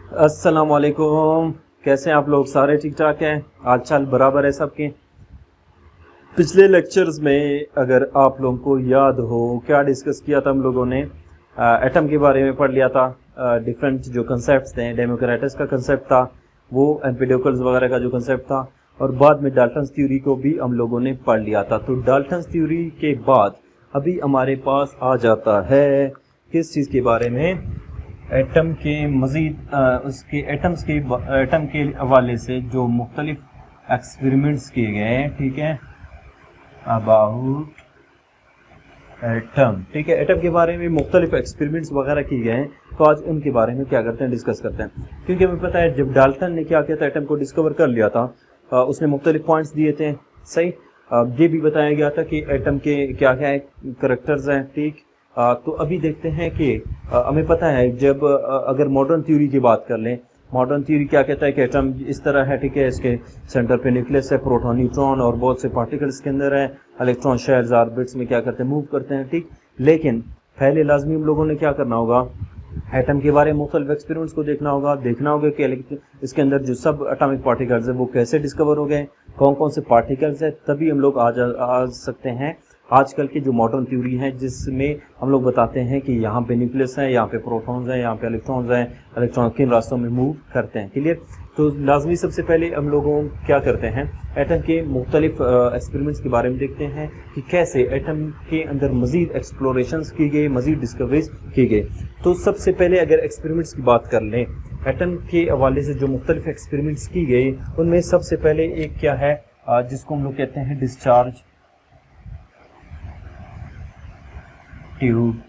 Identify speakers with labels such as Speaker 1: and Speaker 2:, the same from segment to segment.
Speaker 1: अस्सलाम वालेकुम। कैसे हैं आप लोग? सारे ठीक ठाक हैं? हाल चाल बराबर है सबके? पिछले लेक्चर्स में अगर आप लोगों को याद हो क्या डिस्कस किया था हम लोगों ने, एटम के बारे में पढ़ लिया था। डिफरेंट जो कंसेप्ट थे, डेमोक्रेटस का कंसेप्ट था वो, एम्पिडोकल्स वगैरह का जो कंसेप्ट था, और बाद में डाल्टन्स थ्योरी को भी हम लोगों ने पढ़ लिया था। तो डाल्टन्स थ्योरी के बाद अभी हमारे पास आ जाता है किस चीज़ के बारे में? एटम के मज़ीद उसके एटम के हवाले से जो मुख्तलिफ एक्सपेरिमेंट्स किए गए हैं, ठीक है, अबाउट एटम। ठीक है, एटम के बारे में मुख्तलिफ एक्सपेरिमेंट्स वगैरह किए गए हैं, तो आज उनके बारे में क्या करते हैं, डिस्कस करते हैं। क्योंकि हमें पता है जब डाल्टन ने क्या किया था, एटम को डिस्कवर कर लिया था, उसने मुख्तलिफ पॉइंट्स दिए थे, सही। ये भी बताया गया था कि एटम के क्या क्या करैक्टर्स हैं, ठीक। तो अभी देखते हैं कि हमें पता है जब अगर मॉडर्न थ्योरी की बात कर लें, मॉडर्न थ्योरी क्या कहता है कि एटम इस तरह है, ठीक है, इसके सेंटर पे न्यूक्लियस है, प्रोटॉन न्यूट्रॉन और बहुत से पार्टिकल्स के अंदर है, इलेक्ट्रॉन शेयर्स ऑर्बिट्स में क्या करते हैं, मूव करते हैं, ठीक। लेकिन पहले लाजमी हम लोगों ने क्या करना होगा, एटम के बारे में मुख्तलिफ एक्सपेरिमेंट्स को देखना होगा कि इसके अंदर जो सब एटॉमिक पार्टिकल्स है वो कैसे डिस्कवर हो गए, कौन कौन से पार्टिकल्स है, तभी हम लोग आ सकते हैं आजकल की जो मॉडर्न थ्योरी है, जिसमें हम लोग बताते हैं कि यहाँ पे न्यूक्लियस है, यहाँ पे प्रोटॉन्स हैं, यहाँ पे इलेक्ट्रॉन्स हैं, इलेक्ट्रॉन किन रास्तों में मूव करते हैं, क्लियर। तो लाजमी सबसे पहले हम लोगों क्या करते हैं, एटम के मुख्तलिफ एक्सपेरिमेंट्स के बारे में देखते हैं कि कैसे एटम के अंदर मज़ीद एक्सप्लोरेशंस की गई, मज़ीद डिस्कवरीज की गई। तो सबसे पहले अगर एक्सपेरिमेंट्स की बात कर लें, एटम के हवाले से जो मुख्तलिफ एक्सपेरिमेंट्स की गई, उनमें सबसे पहले एक क्या है, जिसको हम लोग कहते हैं डिस्चार्ज ट्यूब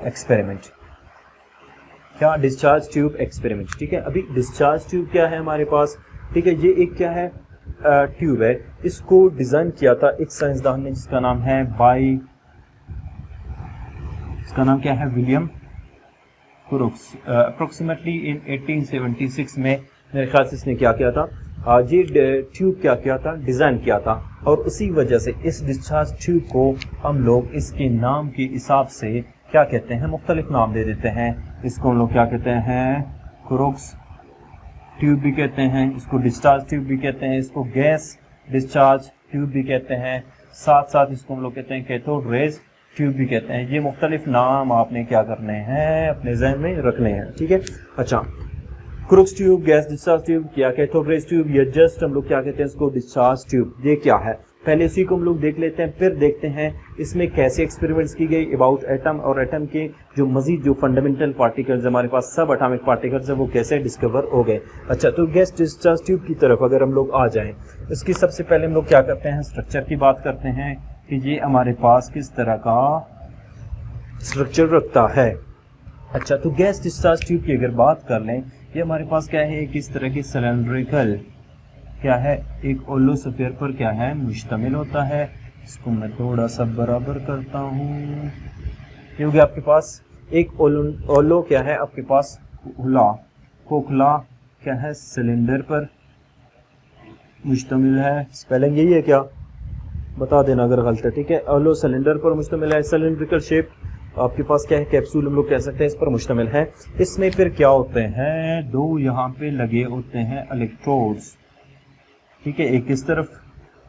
Speaker 1: एक्सपेरिमेंट। क्या? डिस्चार्ज ट्यूब एक्सपेरिमेंट, ठीक है। अभी डिस्चार्ज ट्यूब क्या है हमारे पास, ठीक है, ये एक क्या है, ट्यूब है। इसको डिज़ाइन किया था एक साइंसदान ने, जिसका नाम है इसका नाम क्या है, विलियम क्रूक्स। अप्रोक्सीमेटली इन 1876 में मेरे ख्याल से इसने क्या किया था, ये ट्यूब क्या किया था, डिज़ाइन किया था। और उसी वजह से इस डिस्चार्ज ट्यूब को हम लोग इसके नाम के हिसाब से क्या कहते हैं, मुख्तलिफ नाम दे देते हैं। इसको हम लोग क्या कहते हैं, क्रूक्स ट्यूब भी कहते हैं, इसको डिस्चार्ज ट्यूब भी कहते हैं, इसको गैस डिस्चार्ज ट्यूब भी कहते हैं, साथ साथ इसको हम लोग कहते हैं कैथोड रेज ट्यूब भी कहते हैं। ये मुख्तलिफ नाम आपने क्या करने हैं, अपने जहन में रखने हैं, ठीक है। अच्छा, crooks tube, gas discharge tube, क्या कैथोड रेज ट्यूब, या जस्ट हम लोग क्या कहते हैं इसको डिस्चार्ज ट्यूब, ये क्या है, पहले इसी को हम लोग देख लेते हैं। फिर देखते हैं इसमें कैसे एक्सपेरिमेंट्स की गई अबाउट एटम, और एटम के जो मजीद जो फंडामेंटल पार्टिकल्स हमारे पास सब एटॉमिक पार्टिकल्स हैं वो कैसे डिस्कवर हो गए। अच्छा, तो गैस डिस्चार्ज ट्यूब की तरफ अगर हम लोग आ जाएं, इसकी सबसे पहले हम लोग क्या करते हैं, स्ट्रक्चर की बात करते हैं कि ये हमारे पास किस तरह का स्ट्रक्चर रखता है। अच्छा, तो गैस डिस्चार्ज ट्यूब की अगर बात कर लें, ये हमारे पास क्या है, एक इस तरह की सिलेंड्रिकल क्या है, एक ओलो सफेयर पर क्या है, मुश्तमिल होता है। इसको मैं थोड़ा सा बराबर करता हूँ। ये हो गया आपके पास एक ओलो क्या है, आपके पास खोखला क्या है, सिलेंडर पर मुश्तमिल है। स्पेलिंग यही है क्या, बता देना अगर गलत है, ठीक है। ओलो सिलेंडर पर मुश्तमिल है, सिलेंड्रिकल शेप आपके पास क्या है, कैप्सूल हम लोग कह सकते हैं, इस पर मुश्तमिल है। इसमें फिर क्या होते हैं, दो यहाँ पे लगे होते हैं इलेक्ट्रोड्स, ठीक है। एक इस तरफ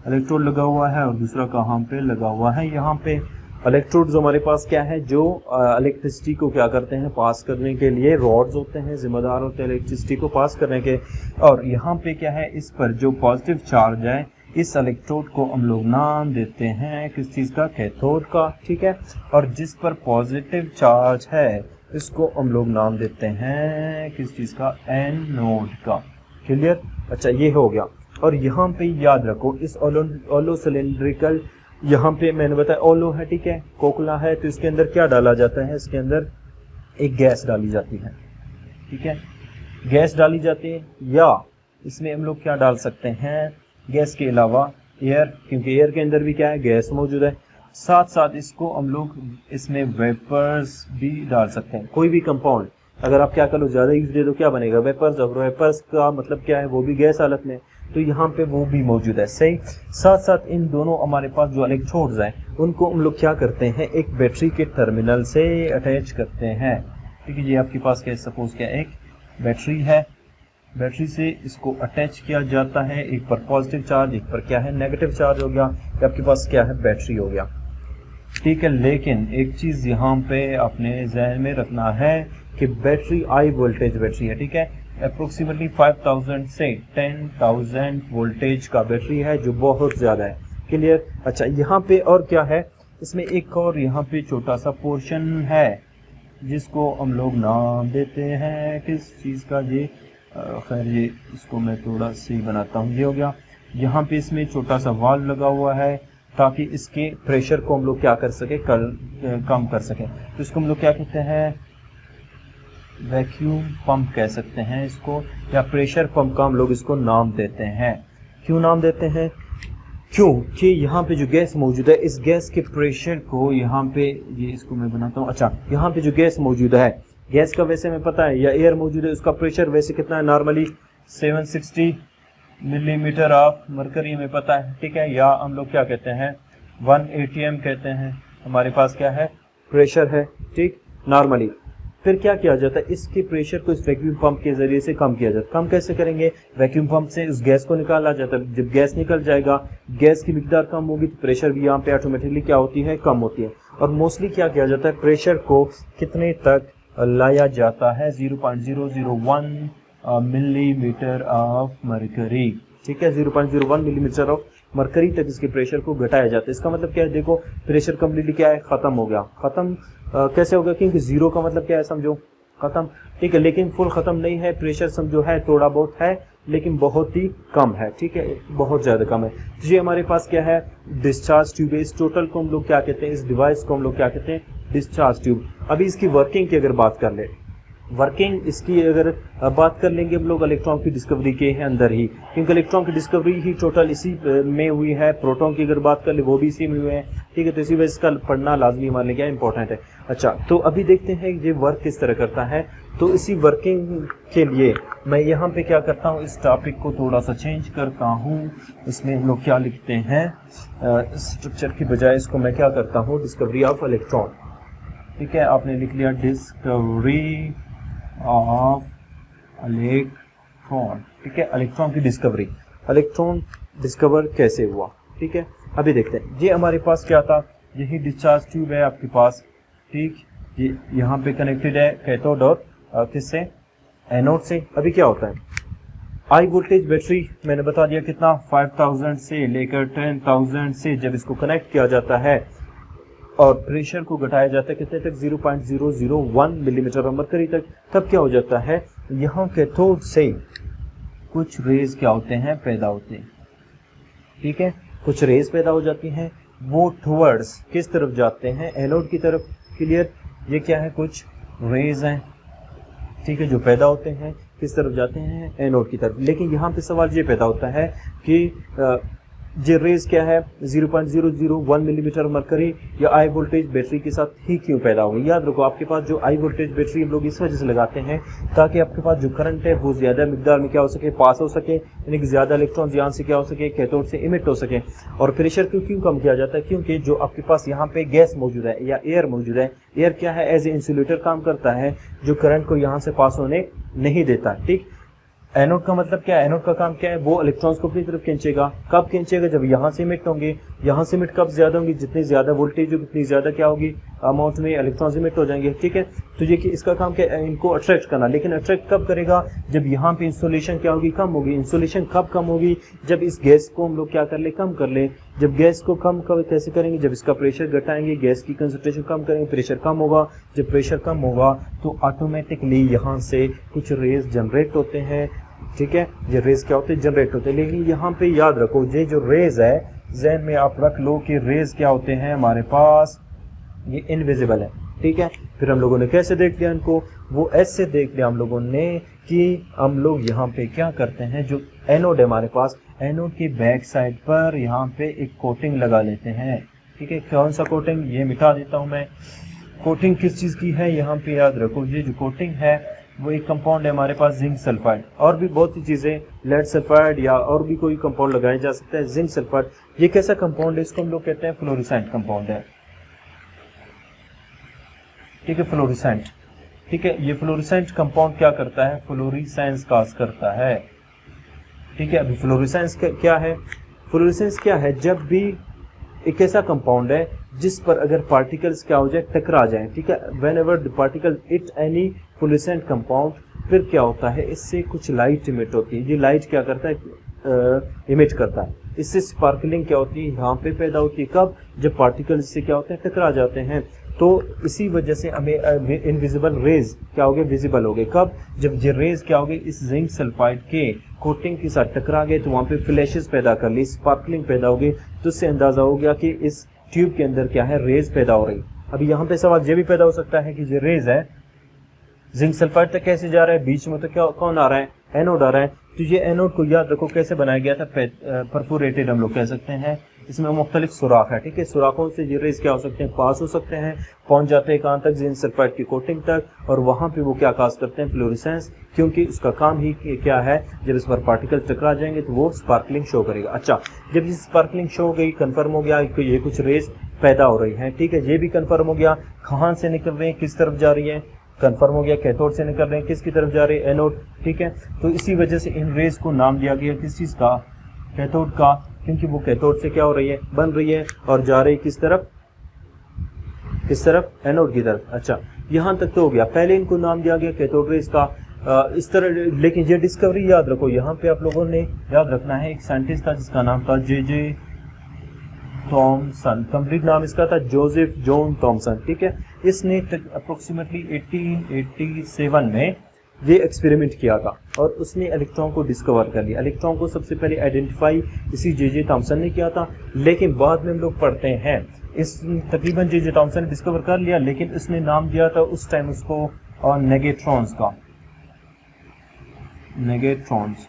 Speaker 1: इलेक्ट्रोड लगा हुआ है और दूसरा कहाँ पे लगा हुआ है, यहाँ पे। इलेक्ट्रोड्स हमारे पास क्या है, जो इलेक्ट्रिसिटी को क्या करते हैं, पास करने के लिए रॉड्स होते हैं, जिम्मेदार होते हैं इलेक्ट्रिसिटी को पास करने के। और यहाँ पे क्या है, इस पर जो पॉजिटिव चार्ज है, इस इलेक्ट्रोड को हम लोग नाम देते हैं किस चीज़ का, कैथोड का, ठीक है। और जिस पर पॉजिटिव चार्ज है, इसको हम लोग नाम देते हैं किस चीज़ का, एनोड का, क्लियर। अच्छा, ये हो गया। और यहाँ पे याद रखो, इस ओलो सिलेंड्रिकल, यहाँ पे मैंने बताया ओलो है, ठीक है, कोकला है, तो इसके अंदर क्या डाला जाता है, इसके अंदर एक गैस डाली जाती है, ठीक है, गैस डाली जाती है। या इसमें हम लोग क्या डाल सकते हैं, गैस के अलावा एयर, क्योंकि एयर के अंदर भी क्या है, गैस मौजूद है। साथ साथ इसको हम लोग इसमें वेपर्स भी डाल सकते हैं, कोई भी कंपाउंड अगर आप क्या करो, ज़्यादा यूज दे दो, क्या बनेगा, वेपर्स। और वेपर्स का मतलब क्या है, वो भी गैस हालत में, तो यहाँ पे वो भी मौजूद है, सही। साथ साथ इन दोनों हमारे पास जो इलेक्ट्रोड्स हैं, उनको हम लोग क्या करते हैं, एक बैटरी के टर्मिनल से अटैच करते हैं, ठीक है। ये आपके पास क्या है, सपोज क्या एक बैटरी है, बैटरी से इसको अटैच किया जाता है, एक पर पॉजिटिव चार्ज, एक पर क्या है नेगेटिव चार्ज हो गया, ये आपके पास क्या है बैटरी हो गया, ठीक है। लेकिन एक चीज़ यहाँ पे अपने जहन में रखना है कि बैटरी हाई वोल्टेज बैटरी है, ठीक है। अप्रोक्सीमेटली 5000 से 10,000 वोल्टेज का बैटरी है, जो बहुत ज़्यादा है। क्लियर। अच्छा, यहाँ पे और क्या है, इसमें एक और यहाँ पे छोटा सा पोर्शन है जिसको हम लोग नाम देते हैं किस चीज़ का, ये खैर ये इसको मैं थोड़ा सही बनाता हूँ। ये हो गया, यहाँ पे इसमें छोटा सा वाल्व लगा हुआ है ताकि इसके प्रेशर को हम लोग क्या कर सके, कम कर सकें। तो इसको हम लोग क्या कहते हैं, वैक्यूम पंप कह सकते हैं इसको, या प्रेशर पंप का हम लोग इसको नाम देते हैं। क्यों नाम देते हैं, क्योंकि यहाँ पे जो गैस मौजूद है, इस गैस के प्रेशर को यहाँ पे, ये इसको मैं बनाता हूँ। अच्छा, यहाँ पे जो गैस मौजूद है, गैस का वैसे में पता है, या एयर मौजूद है, उसका प्रेशर वैसे कितना है, नॉर्मली 760 मिलीमीटर ऑफ मरकरी हमें पता है, ठीक है। या हम लोग क्या कहते हैं 1 atm कहते हैं, हमारे पास क्या है प्रेशर है, ठीक, नॉर्मली। फिर क्या किया जाता है, इसके प्रेशर को इस वैक्यूम पंप के जरिए से कम किया जाता है। कम कैसे करेंगे, वैक्यूम पंप से उस गैस को निकाला जाता है। जब गैस निकल जाएगा, गैस की मिकदार कम होगी तो प्रेशर भी यहाँ पे ऑटोमेटिकली क्या होती है, कम होती है। और मोस्टली क्या किया जाता है, प्रेशर को कितने तक लाया जाता है, 0.001 मिलीमीटर ऑफ मरकरी, ठीक है। 0.01 मिलीमीटर ऑफ मरकरी तक इसके प्रेशर को घटाया जाता है। इसका मतलब क्या है, देखो प्रेशर कम्प्लीटली क्या है, खत्म हो गया। खत्म कैसे हो गया, क्योंकि जीरो का मतलब क्या है, समझो खत्म, ठीक है। लेकिन फुल खत्म नहीं है, प्रेशर समझो है, थोड़ा बहुत है, लेकिन बहुत ही कम है, ठीक है, बहुत ज़्यादा कम है। तो ये हमारे पास क्या है, डिस्चार्ज ट्यूब है। इस टोटल को हम लोग क्या कहते हैं, इस डिवाइस को हम लोग क्या कहते हैं, डिस्चार्ज ट्यूब। अभी इसकी वर्किंग की अगर बात कर ले, वर्किंग इसकी अगर बात कर लेंगे हम लोग इलेक्ट्रॉन की डिस्कवरी के अंदर ही, क्योंकि इलेक्ट्रॉन की डिस्कवरी ही टोटल इसी में हुई है। प्रोटॉन की अगर बात कर ले, वो भी इसी में हुए हैं, ठीक है। तो इसी वजह से इसका पढ़ना लाजमी हमारे लिए क्या इंपॉर्टेंट है। अच्छा, तो अभी देखते हैं ये वर्क किस तरह करता है। तो इसी वर्किंग के लिए मैं यहाँ पे क्या करता हूँ, इस टॉपिक को थोड़ा सा चेंज करता हूँ। इसमें हम लोग क्या लिखते हैं, स्ट्रक्चर की बजाय इसको मैं क्या करता हूँ, डिस्कवरी ऑफ इलेक्ट्रॉन, ठीक है। आपने लिख लिया डिस्कवरी ऑफ इलेक्ट्रॉन, ठीक है। इलेक्ट्रॉन की डिस्कवरी, इलेक्ट्रॉन डिस्कवर कैसे हुआ, ठीक है। अभी देखते हैं, ये हमारे पास क्या था, यही डिस्चार्ज ट्यूब है आपके पास, ठीक। ये यहाँ पे कनेक्टेड है कैथोड और किससे, एनोड से। अभी क्या होता है, हाई वोल्टेज बैटरी मैंने बता दिया कितना, 5000 से लेकर 10,000 से जब इसको कनेक्ट किया जाता है और प्रेशर को घटाया जाता है कितने तक, 0.001 मिलीमीटर मरकरी तक, तब क्या हो जाता है, यहाँ कैथोड से कुछ रेज क्या होते हैं, पैदा होते हैं, ठीक है। कुछ रेज पैदा हो जाती हैं, वो टुवर्ड्स किस तरफ जाते हैं, एनोड की तरफ। क्लियर। ये क्या है, कुछ रेज हैं, ठीक है, जो पैदा होते हैं किस तरफ जाते हैं, एनोड की तरफ। लेकिन यहाँ पे सवाल ये पैदा होता है कि ये रेज क्या है, 0.001 मिलीमीटर मरकरी या हाई वोल्टेज बैटरी के साथ ही क्यों पैदा होगी। याद रखो, आपके पास जो हाई वोल्टेज बैटरी हम लोग इस वजह से लगाते हैं ताकि आपके पास जो करंट है वो ज़्यादा मिकदार में क्या हो सके, पास हो सके, यानी कि ज़्यादा इलेक्ट्रॉन यहाँ से क्या हो सके, कैथोड से इमिट हो सके। और प्रेशर को क्यों कम किया जाता है, क्योंकि जो आपके पास यहाँ पे गैस मौजूद है या एयर मौजूद है, एयर क्या है, एज ए इंसुलेटर काम करता है, जो करंट को यहाँ से पास होने नहीं देता, ठीक। एनोड का मतलब क्या है, एनोड का काम क्या है, वो इलेक्ट्रॉन्स को अपनी तरफ खींचेगा। कब खींचेगा, जब यहाँ से इमिट होंगे। यहाँ से इमिट कब ज्यादा होंगी, जितनी ज्यादा वोल्टेज होगी उतनी ज्यादा क्या होगी, अमाउंट में इलेक्ट्रॉन्स इमिट हो जाएंगे, ठीक है। तो ये कि इसका काम क्या है, इनको अट्रैक्ट करना। लेकिन अट्रैक्ट कब करेगा, जब यहाँ पे इंसुलेशन क्या होगी, कम होगी। इंसुलेशन कब कम होगी, जब इस गैस को हम लोग क्या कर ले, कम कर ले। जब गैस को कम कैसे करेंगे, जब इसका प्रेशर घटाएंगे, गैस की कंसंट्रेशन कम करेंगे, प्रेशर कम होगा। जब प्रेशर कम होगा तो ऑटोमेटिकली यहाँ से कुछ रेज जनरेट होते हैं, ठीक है। ये रेज क्या होते हैं, जनरेट होते हैं। लेकिन यहाँ पे याद रखो, ये जो रेज है, जहन में आप रख लो कि रेज क्या होते हैं हमारे पास, ये इनविजिबल है, ठीक है। फिर हम लोगों ने कैसे देख लिया इनको, वो ऐसे देख लिया हम लोगों ने कि हम लोग यहाँ पे क्या करते हैं, जो एनोड है हमारे पास, एनोड की बैक साइड पर यहाँ पे एक कोटिंग लगा लेते हैं, ठीक है। कौन सा कोटिंग, ये मिटा देता हूँ मैं। कोटिंग किस चीज़ की है, यहाँ पे याद रखो, ये जो कोटिंग है वो एक कंपाउंड है हमारे पास, जिंक सल्फाइड। और भी बहुत सी चीज़ें, लेड सल्फाइड या और भी कोई कंपाउंड लगाया जा सकता है। जिंक सल्फाइड ये कैसा कंपाउंड है, इसको हम लोग कहते हैं फ्लोरेसेंट कंपाउंड है, ठीक है, फ्लोरेसेंट, ठीक है। ये फ्लोरेसेंट कंपाउंड क्या करता है, फ्लोरेसेंस काज करता है, ठीक है। अभी फ्लोरेसेंस क्या है, फ्लोरेसेंस क्या है, जब भी एक ऐसा कंपाउंड है जिस पर अगर पार्टिकल्स क्या हो जाए, टकरा जाए, ठीक है। When ever the particle hit any fluorescent compound, फिर क्या होता है, इससे कुछ लाइट इमिट होती है। ये लाइट क्या करता है, इमिट करता है। इससे स्पार्कलिंग क्या होती है, यहाँ पे पैदा होती है। कब, जब पार्टिकल इससे क्या होते हैं, टकरा जाते हैं। तो इसी वजह से हमें इनविजिबल रेज क्या हो गए, विजिबल हो गए। कब, जब ये रेज क्या हो गए, इस जिंक सल्फाइड के कोटिंग के साथ टकरा गए, तो वहाँ पे फ्लैशेस पैदा कर ली, स्पार्कलिंग पैदा हो गई। तो इससे अंदाजा हो गया कि इस ट्यूब के अंदर क्या है, रेज पैदा हो रही। अभी यहाँ पे सवाल ये भी पैदा हो सकता है कि ये रेज है जिंक सल्फाइड तक कैसे जा रहा है, बीच में तो क्या कौन आ रहा है, एनोड आ रहा है। तो ये एनोड को याद रखो कैसे बनाया गया था, परफोरेटेड हम लोग कह सकते हैं। इसमें मुख्तलिफ सुराख है, ठीक है। सुराखों से ये रेज क्या हो सकते हैं, पास हो सकते हैं, पहुंच जाते हैं कहाँ तक, जिंक सल्फाइड की कोटिंग तक, और वहाँ पे वो क्या काज करते हैं, फ्लोरेसेंस, क्योंकि उसका काम ही क्या है, जब इस पर पार्टिकल टकरा जाएंगे तो वो स्पार्कलिंग शो करेगा। अच्छा, जब ये स्पार्कलिंग शो हो गई, कन्फर्म हो गया कि ये कुछ रेज पैदा हो रही है, ठीक है। ये भी कन्फर्म हो गया कहाँ से निकल रही है, किस तरफ जा रही है, कंफर्म हो गया कैथोड से निकल रहे हैं, किसकी तरफ जा रहे हैं, एनोड, ठीक है। तो इसी वजह से इन रेज को नाम दिया गया किस चीज़ का, कैथोड का, क्योंकि वो कैथोड से क्या हो रही है, बन रही है और जा रही किस तरफ, एनोड की तरफ। अच्छा, यहाँ तक तो हो गया। पहले इनको नाम दिया गया कैथोड रेज का, इस तरह। लेकिन ये डिस्कवरी याद रखो, यहाँ पे आप लोगों ने याद रखना है, एक साइंटिस्ट था जिसका नाम था जे थॉमसन, कंप्लीट नाम इसका था जोसेफ जॉन थॉमसन, ठीक है। इसने अप्रोक्सीमेटली 1887 में ये एक्सपेरिमेंट किया था और उसने इलेक्ट्रॉन को डिस्कवर कर लिया। इलेक्ट्रॉन को सबसे पहले आइडेंटिफाई इसी जे थॉमसन ने किया था, लेकिन बाद में हम लोग पढ़ते हैं इस तकरीबन जे थॉमसन ने डिस्कवर कर लिया, लेकिन इसने नाम दिया था उस टाइम उसको और नेगेट्रॉन्स का, नेगेट्रॉन्स,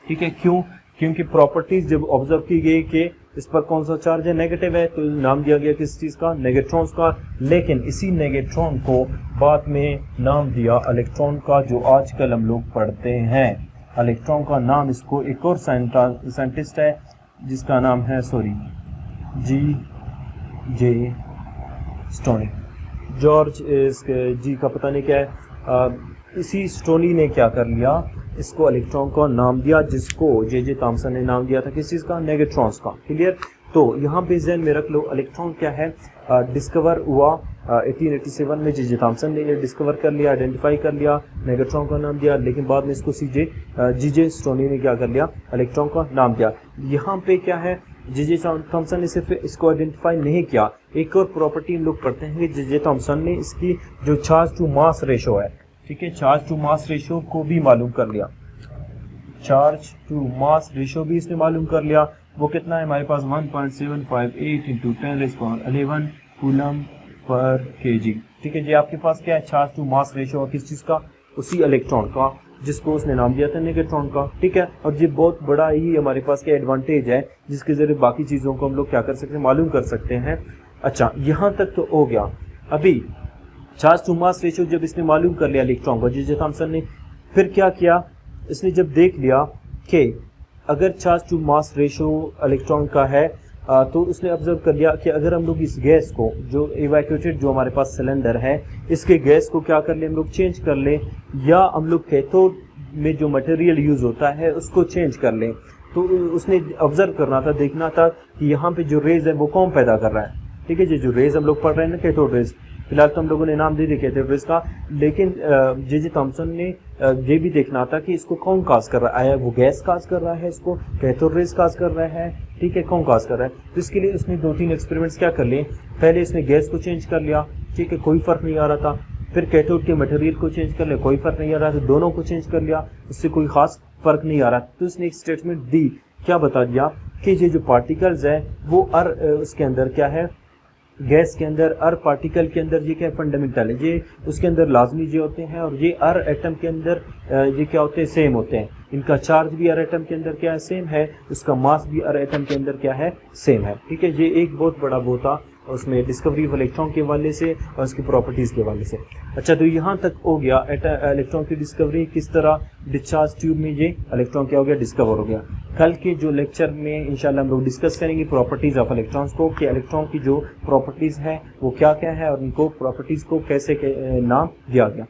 Speaker 1: ठीक है। क्यों, क्योंकि प्रॉपर्टीज जब ऑब्जर्व की गई कि इस पर कौन सा चार्ज है, नेगेटिव है, तो नाम दिया गया किस चीज का, नेगेट्रॉन्स का। लेकिन इसी नेगेट्रॉन को बाद में नाम दिया इलेक्ट्रॉन का, जो आजकल हम लोग पढ़ते हैं। इलेक्ट्रॉन का नाम, इसको एक और साइंटिस्ट है जिसका नाम है जे स्टोनी, जॉर्ज जी का पता नहीं क्या है। इसी स्टोनी ने क्या कर लिया, इसको इलेक्ट्रॉन का नाम दिया, जिसको जे थॉमसन ने नाम दिया था किस चीज़ का, नेगेट्रॉन्स का। क्लियर। तो यहाँ पे ज़हन में रख लो, इलेक्ट्रॉन क्या है, डिस्कवर हुआ 1887 में, जे थॉमसन ने ये डिस्कवर कर लिया, आइडेंटिफाई कर लिया, नेगेट्रॉन का नाम दिया, लेकिन बाद में इसको जे स्टोनी ने क्या कर लिया, इलेक्ट्रॉन का नाम दिया। यहाँ पे क्या है, जे थॉमसन ने सिर्फ इसको आइडेंटिफाई नहीं किया, एक और प्रॉपर्टी हम लोग पढ़ते हैं कि जे थॉमसन ने इसकी जो चार्ज टू मास रेशो है, ठीक है, चार्ज टू मास रेशो को भी मालूम कर लिया। चार्ज टू मास रेशो भी इसने मालूम कर लिया। वो कितना है हमारे पास, 1.758 इंटू 10⁻11 कूलम पर केजी, ठीक है जी। आपके पास क्या है, चार्ज टू मास रेशो किस चीज़ का, उसी इलेक्ट्रॉन का, जिसको उसने नाम दिया था नेगेट्रॉन का, ठीक है। और ये बहुत बड़ा ही हमारे पास क्या एडवांटेज है, जिसके जरिए बाकी चीज़ों को हम लोग क्या कर सकते हैं, मालूम कर सकते हैं। अच्छा, यहाँ तक तो हो गया। अभी चार्ज टू मास रेशियो जब इसने मालूम कर लिया इलेक्ट्रॉन को, जे थॉमसन ने, फिर क्या किया, इसने जब देख लिया कि अगर charge to mass ratio electron का है, तो उसने ऑब्जर्व कर लिया कि अगर हम लोग इस गैस को, जो इवैक्यूएटेड जो हमारे पास सिलेंडर है, इसके गैस को क्या कर ले, हम लोग चेंज कर लें, या हम लोग कैथोड में जो मटेरियल यूज़ होता है उसको चेंज कर लें। तो उसने ऑब्जर्व करना था, देखना था कि यहाँ पे जो रेज है वो कौन पैदा कर रहा है, ठीक है जी। जो रेज हम लोग पढ़ रहे हैं ना, कैथोड रेज, फिलहाल तो हम लोगों ने नाम दे दिया कैथोड रेज का, लेकिन जे थॉमसन ने ये भी देखना था कि इसको कौन काज कर रहा है, वो गैस काज कर रहा है, इसको कैथोड रेज काज कर रहा है, ठीक है, कौन काज कर रहा है। तो इसके लिए उसने 2-3 एक्सपेरिमेंट्स क्या कर लिए, पहले इसने गैस को चेंज कर लिया, ठीक है, कोई फर्क नहीं आ रहा था। फिर कैथोड के मटेरियल को चेंज कर लिया, कोई फर्क नहीं आ रहा था। दोनों को चेंज कर लिया, उससे कोई खास फर्क नहीं आ रहा। तो उसने एक स्टेटमेंट दी, क्या बता दिया कि ये जो पार्टिकल्स है वो उसके अंदर क्या है, गैस के अंदर, पार्टिकल के अंदर ये क्या फंडामेंटल है, ये उसके अंदर लाजमी जो होते हैं, और ये एटम के अंदर ये क्या होते हैं, सेम होते हैं। इनका चार्ज भी एटम के अंदर क्या है, सेम है, उसका मास भी एटम के अंदर क्या है, सेम है, ठीक है। ये एक बहुत बड़ा वो था उसमें डिस्कवरी ऑफ इलेक्ट्रॉन के हवाले से और उसकी प्रॉपर्टीज़ के हवाले से। अच्छा, तो यहाँ तक हो गया इलेक्ट्रॉन की डिस्कवरी, किस तरह डिस्चार्ज ट्यूब में ये इलेक्ट्रॉन क्या हो गया, डिस्कवर हो गया। कल के जो लेक्चर में इंशाल्लाह हम लोग डिस्कस करेंगे प्रॉपर्टीज़ ऑफ इलेक्ट्रॉन्स को, कि इलेक्ट्रॉन की जो प्रॉपर्टीज़ है वो क्या क्या है और उनको प्रॉपर्टीज़ को कैसे नाम दिया गया।